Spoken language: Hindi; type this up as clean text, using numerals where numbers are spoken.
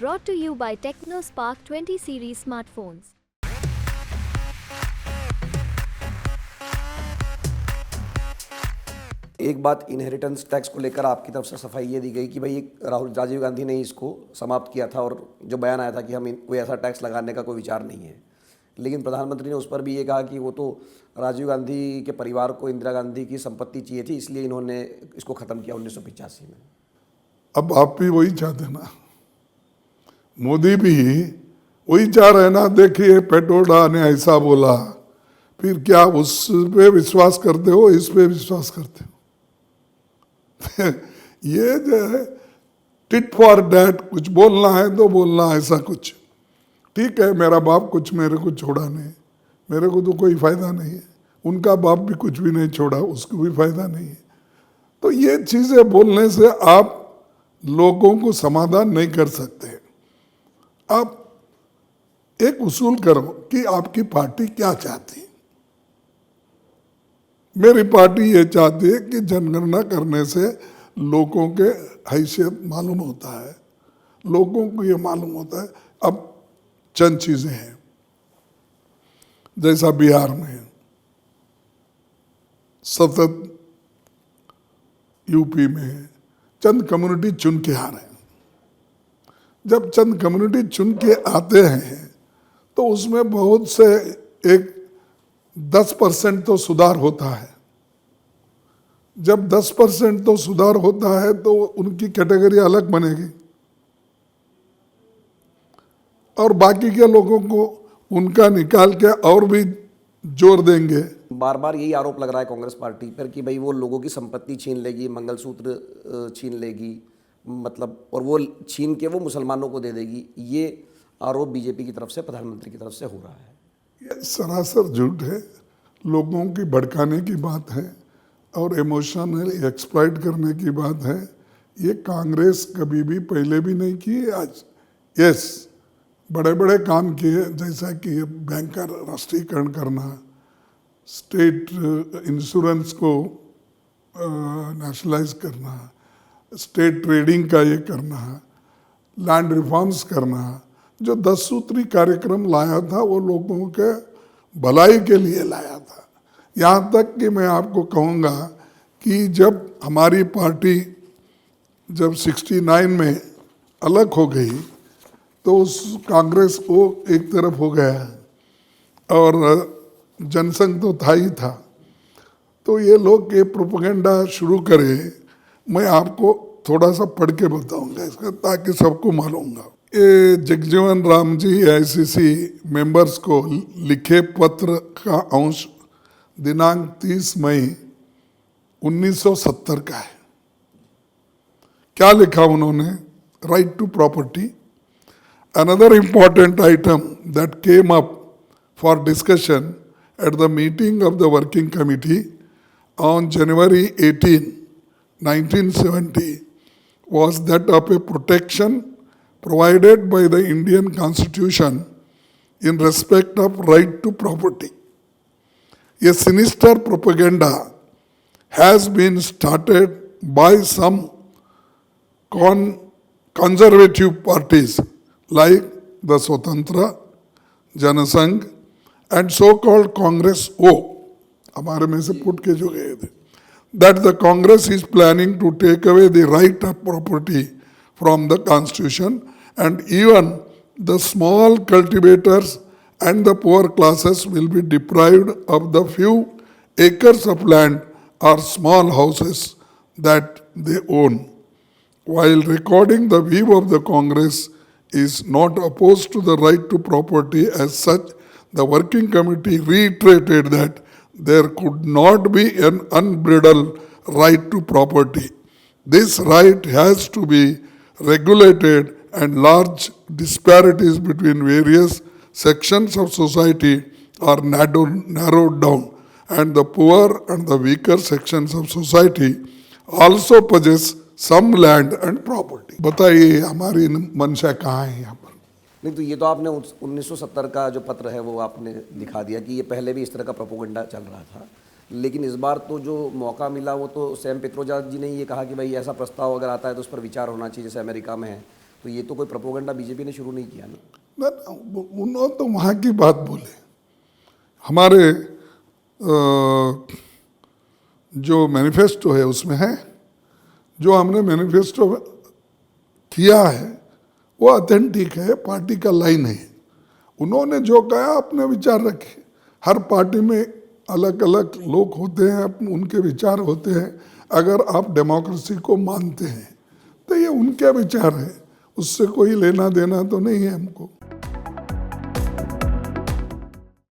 Brought to you by TechnoSpark 20 series smartphones. एक बात इनहेरिटेंस टैक्स को लेकर आपकी तरफ से सफाई ये दी गई कि भाई राजीव गांधी ने इसको समाप्त किया था और जो बयान आया था कि हम कोई ऐसा टैक्स लगाने का कोई विचार नहीं है, लेकिन प्रधानमंत्री ने उस पर भी ये कहा कि वो तो राजीव गांधी के परिवार को इंदिरा गांधी की संपत्ति चाहिए थी, इसलिए इन्होंने इसको ख़त्म किया 1985 में। अब आप भी वही चाहते ना, मोदी भी वही चाह रहे ना। देखिए पेट्रोडा ने ऐसा बोला, फिर क्या उस पे विश्वास करते हो, इस पे विश्वास करते हो? ये जो है टिट फॉर डैट, कुछ बोलना है तो बोलना ऐसा कुछ। ठीक है, मेरा बाप कुछ मेरे को छोड़ा नहीं, मेरे को तो कोई फायदा नहीं है, उनका बाप भी कुछ भी नहीं छोड़ा, उसको भी फायदा नहीं है। तो ये चीजें बोलने से आप लोगों को समाधान नहीं कर सकते। आप एक उसूल करो कि आपकी पार्टी क्या चाहती है। मेरी पार्टी ये चाहती है कि जनगणना करने से लोगों के हैसियत मालूम होता है, लोगों को ये मालूम होता है। अब चंद चीजें हैं, जैसा बिहार में सतत, यूपी में चंद कम्युनिटी चुन के आ रहे हैं। जब चंद कम्युनिटी चुन के आते हैं तो उसमें बहुत से एक 10% तो सुधार होता है। जब 10% तो सुधार होता है तो उनकी कैटेगरी अलग बनेगी और बाकी के लोगों को उनका निकाल के और भी जोर देंगे। बार बार यही आरोप लग रहा है कांग्रेस पार्टी पर कि भाई वो लोगों की संपत्ति छीन लेगी, मंगलसूत्र छीन लेगी, मतलब, और वो छीन के वो मुसलमानों को दे देगी। ये आरोप बीजेपी की तरफ से, प्रधानमंत्री की तरफ से हो रहा है। ये सरासर झूठ है, लोगों की भड़काने की बात है और इमोशनल एक्सप्लॉइट करने की बात है। ये कांग्रेस कभी भी पहले भी नहीं की है, आज यस बड़े बड़े काम किए, जैसा कि बैंक का राष्ट्रीयकरण करना, स्टेट इंश्योरेंस को नेशनलाइज करना, स्टेट ट्रेडिंग का ये करना, लैंड रिफॉर्म्स करना। जो 10 सूत्री कार्यक्रम लाया था वो लोगों के भलाई के लिए लाया था। यहाँ तक कि मैं आपको कहूँगा कि जब हमारी पार्टी जब 69 में अलग हो गई तो उस कांग्रेस को एक तरफ हो गया और जनसंघ तो था ही था। तो ये लोग ये प्रोपेगेंडा शुरू करे, मैं आपको थोड़ा सा पढ़ के बताऊंगा इसका, ताकि सबको मालूम हो। ये जगजीवन राम जी आईसीसी मेंबर्स को लिखे पत्र का अंश दिनांक 30 मई 1970 का है। क्या लिखा उन्होंने? Right to property, another important item that came up for discussion at the meeting of the working committee on January 18, 1970 was that of a protection provided by the Indian Constitution in respect of right to property. A sinister propaganda has been started by some conservative parties like the Swatantra, Janasangh and so-called Congress O, हमारे में से पुट के जो गए थे, that the Congress is planning to take away the right of property from the Constitution and even the small cultivators and the poor classes will be deprived of the few acres of land or small houses that they own. While recording the view of the Congress is not opposed to the right to property as such, the working committee reiterated that there could not be an unbridled right to property. This right has to be regulated and large disparities between various sections of society are narrowed down, and the poor and the weaker sections of society also possess some land and property. बताइए हमारी मंशा कहाँ है यहाँ पर? नहीं, तो ये तो आपने 1970 का जो पत्र है वो आपने दिखा दिया कि ये पहले भी इस तरह का प्रोपोगंडा चल रहा था, लेकिन इस बार तो जो मौका मिला वो तो सैम पित्रोदा जी ने ये कहा कि भाई ऐसा प्रस्ताव अगर आता है तो उस पर विचार होना चाहिए, जैसे अमेरिका में है। तो ये तो कोई प्रोपोगंडा बीजेपी ने शुरू नहीं किया ना। ना उन्होंने तो वहाँ की बात बोले। हमारे जो मैनिफेस्टो है उसमें है, जो हमने मैनिफेस्टो किया है वो ऑथेंटिक है, पार्टी का लाइन है। उन्होंने जो कहा अपने विचार रखे। हर पार्टी में अलग अलग लोग होते हैं, उनके विचार होते हैं। अगर आप डेमोक्रेसी को मानते हैं तो ये उनके विचार हैं, उससे कोई लेना देना तो नहीं है हमको।